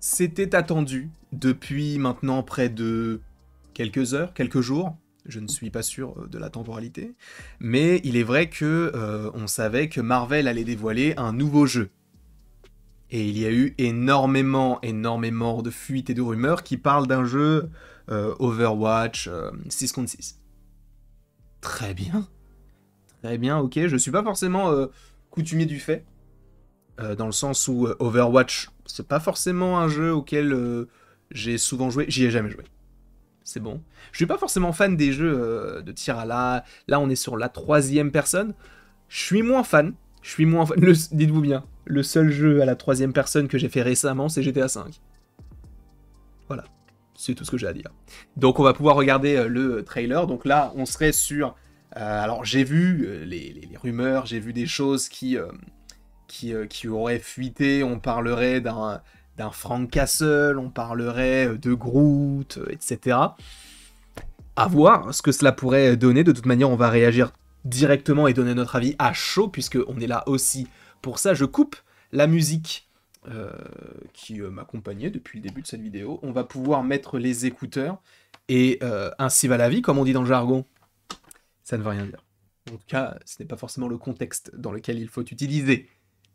C'était attendu depuis maintenant près de quelques heures, quelques jours. Je ne suis pas sûr de la temporalité. Mais il est vrai que on savait que Marvel allait dévoiler un nouveau jeu. Et il y a eu énormément de fuites et de rumeurs qui parlent d'un jeu Overwatch 6 contre 6. Très bien. Très bien, ok. Je suis pas forcément coutumier du fait. Dans le sens où Overwatch, c'est pas forcément un jeu auquel j'ai souvent joué. J'y ai jamais joué. C'est bon. Je suis pas forcément fan des jeux de tir à la... Là, on est sur la troisième personne. Je suis moins fan. Dites-vous bien, le seul jeu à la troisième personne que j'ai fait récemment, c'est GTA V. Voilà. C'est tout ce que j'ai à dire. Donc, on va pouvoir regarder le trailer. Donc là, on serait sur... alors, j'ai vu les rumeurs, j'ai vu des choses qui auraient fuité. On parlerait d'un Frank Castle, on parlerait de Groot, etc. À voir ce que cela pourrait donner. De toute manière, on va réagir directement et donner notre avis à chaud, puisqu'on est là aussi pour ça. Je coupe la musique qui m'accompagnait depuis le début de cette vidéo. On va pouvoir mettre les écouteurs, et ainsi va la vie, comme on dit dans le jargon. Ça ne veut rien dire. En tout cas, ce n'est pas forcément le contexte dans lequel il faut utiliser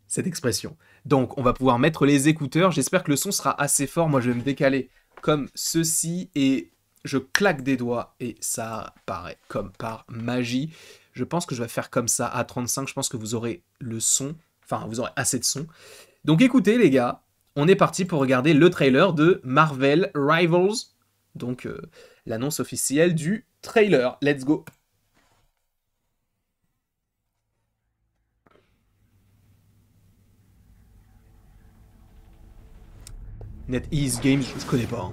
cette expression. Donc, on va pouvoir mettre les écouteurs. J'espère que le son sera assez fort. Moi, je vais me décaler comme ceci et je claque des doigts et ça paraît comme par magie. Je pense que je vais faire comme ça à 35. Je pense que vous aurez le son. Enfin, vous aurez assez de son. Donc, écoutez, les gars, on est parti pour regarder le trailer de Marvel Rivals. Donc, l'annonce officielle du trailer. Let's go. NetEase Games, je connais pas. Hein.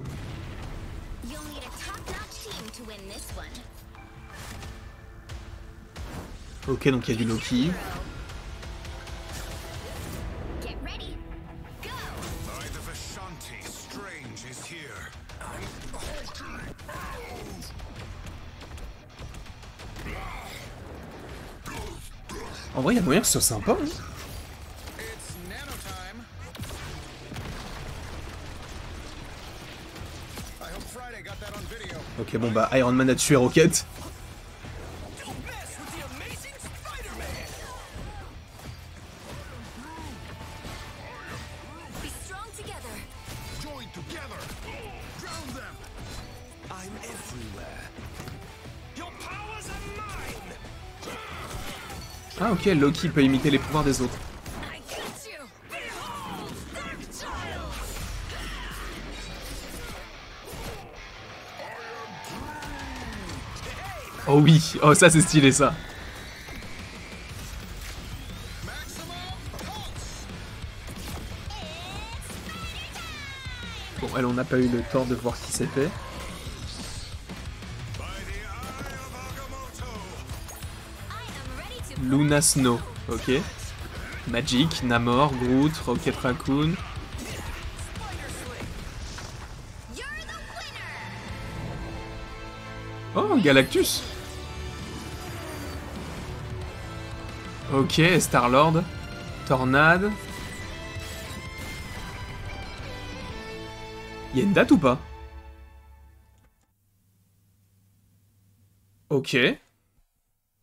Ok, donc il y a du Loki. En vrai, il y a moyen que ce soit sympa. Hein. Ok, bon bah Iron Man a tué Rocket. Ah ok, Loki peut imiter les pouvoirs des autres. Oh oui, oh ça c'est stylé ça. Bon, elle, on n'a pas eu le temps de voir qui c'était. Luna Snow, ok. Magic, Namor, Groot, Rocket Raccoon. Oh, Galactus. Ok, Star-Lord. Tornade. Il y a une date ou pas? Ok.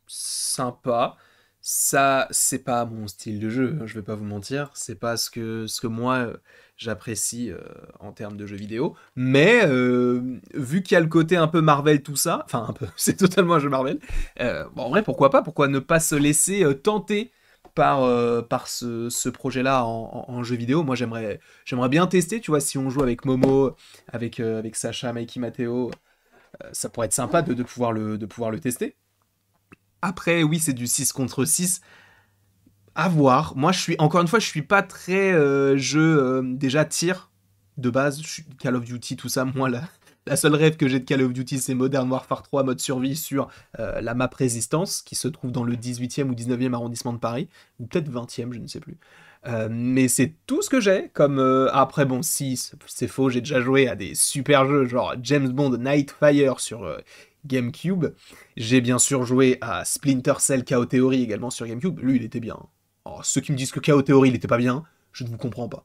Sympa. Ça, c'est pas mon style de jeu, hein, je vais pas vous mentir. C'est pas ce que moi j'apprécie en termes de jeux vidéo. Mais vu qu'il y a le côté un peu Marvel, tout ça, enfin un peu, c'est totalement un jeu Marvel. Bon, en vrai, pourquoi pas? Pourquoi ne pas se laisser tenter par ce projet-là en jeu vidéo? Moi, j'aimerais bien tester, tu vois, si on joue avec Momo, avec Sacha, Mikey, Matteo, ça pourrait être sympa de pouvoir le tester. Après, oui, c'est du 6 contre 6. À voir. Moi, encore une fois, je suis pas très jeu déjà tir de base. Je suis Call of Duty, tout ça. Moi, la seule rêve que j'ai de Call of Duty, c'est Modern Warfare 3 mode survie sur la map Résistance, qui se trouve dans le 18e ou 19e arrondissement de Paris, ou peut-être 20e, je ne sais plus. Mais c'est tout ce que j'ai. Comme après, bon, si c'est faux, j'ai déjà joué à des super jeux, genre James Bond Nightfire sur GameCube. J'ai bien sûr joué à Splinter Cell Chaos Theory également sur GameCube. Lui, il était bien. Alors, ceux qui me disent que Chaos Theory, il était pas bien, je ne vous comprends pas.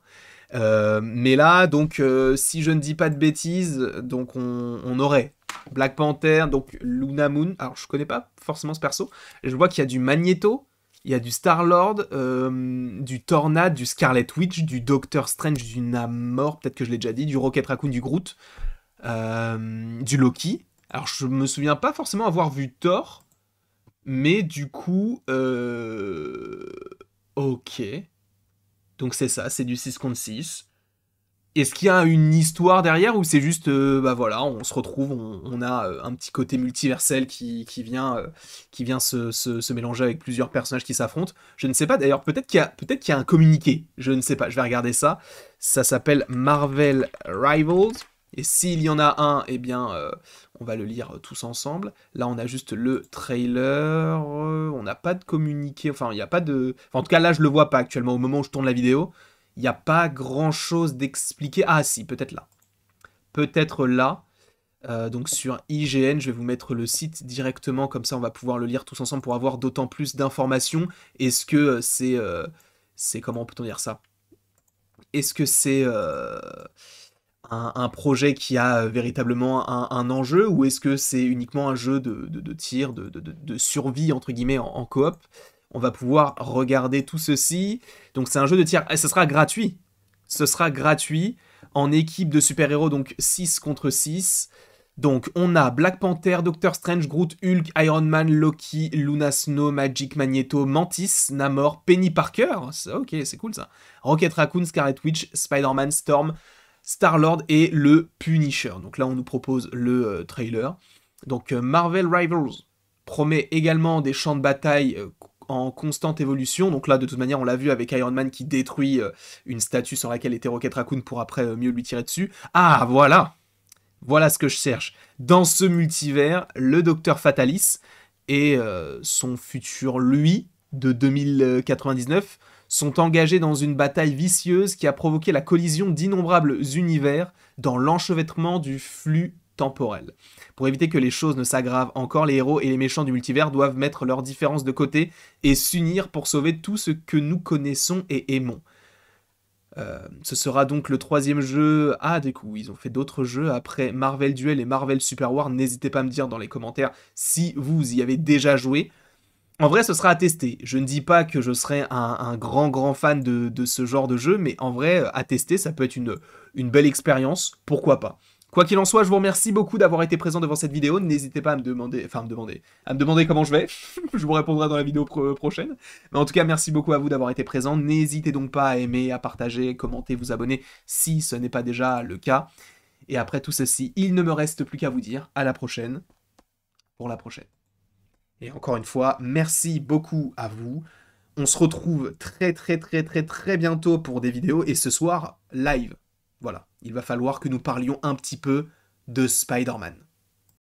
Mais là, donc, si je ne dis pas de bêtises, donc on aurait Black Panther, donc Luna Moon. Alors, je connais pas forcément ce perso. Je vois qu'il y a du Magneto, il y a du Star-Lord, du Tornade, du Scarlet Witch, du Doctor Strange, du Namor, peut-être que je l'ai déjà dit, du Rocket Raccoon, du Groot, du Loki. Alors, je me souviens pas forcément avoir vu Thor, mais du coup... Ok. Donc c'est ça, c'est du 6 contre 6. Est-ce qu'il y a une histoire derrière ou c'est juste, bah voilà, on se retrouve, on a un petit côté multiversel qui vient se mélanger avec plusieurs personnages qui s'affrontent. Je ne sais pas d'ailleurs, peut-être qu'il y a un communiqué, je ne sais pas, je vais regarder ça. Ça s'appelle Marvel Rivals. Et s'il y en a un, eh bien, on va le lire tous ensemble. Là, on a juste le trailer, on n'a pas de communiqué, enfin, il n'y a pas de... Enfin, en tout cas, là, je le vois pas actuellement, au moment où je tourne la vidéo. Il n'y a pas grand-chose d'expliqué. Ah si, peut-être là. Peut-être là. Donc sur IGN, je vais vous mettre le site directement, comme ça on va pouvoir le lire tous ensemble pour avoir d'autant plus d'informations. Est-ce que c'est... Comment peut-on dire ça? Est-ce que c'est un projet qui a véritablement un enjeu ou est-ce que c'est uniquement un jeu de tir, de survie entre guillemets en coop? On va pouvoir regarder tout ceci. Donc c'est un jeu de tir, et ce sera gratuit. Ce sera gratuit en équipe de super-héros, donc 6 contre 6. Donc on a Black Panther, Doctor Strange, Groot, Hulk, Iron Man, Loki, Luna Snow, Magic, Magneto, Mantis, Namor, Penny Parker, ok c'est cool ça, Rocket Raccoon, Scarlet Witch, Spider-Man, Storm, Star-Lord et le Punisher. Donc là on nous propose le trailer. Donc Marvel Rivals promet également des champs de bataille en constante évolution. Donc là, de toute manière, on l'a vu avec Iron Man qui détruit une statue sur laquelle était Rocket Raccoon pour après mieux lui tirer dessus. Ah, voilà! Voilà ce que je cherche. Dans ce multivers, le Docteur Fatalis et son futur lui, de 2099, sont engagés dans une bataille vicieuse qui a provoqué la collision d'innombrables univers dans l'enchevêtrement du flux temporel. Pour éviter que les choses ne s'aggravent encore, les héros et les méchants du multivers doivent mettre leurs différences de côté et s'unir pour sauver tout ce que nous connaissons et aimons. Ce sera donc le 3e jeu... Ah, du coup, ils ont fait d'autres jeux après Marvel Duel et Marvel Super War. N'hésitez pas à me dire dans les commentaires si vous y avez déjà joué. En vrai, ce sera à tester. Je ne dis pas que je serai un grand fan de ce genre de jeu, mais en vrai, à tester, ça peut être une belle expérience. Pourquoi pas? Quoi qu'il en soit, je vous remercie beaucoup d'avoir été présent devant cette vidéo. N'hésitez pas à me demander comment je vais. Je vous répondrai dans la vidéo prochaine. Mais en tout cas, merci beaucoup à vous d'avoir été présent. N'hésitez donc pas à aimer, à partager, commenter, vous abonner si ce n'est pas déjà le cas. Et après tout ceci, il ne me reste plus qu'à vous dire à la prochaine pour la prochaine. Et encore une fois, merci beaucoup à vous. On se retrouve très bientôt pour des vidéos et ce soir, live. Voilà, il va falloir que nous parlions un petit peu de Spider-Man.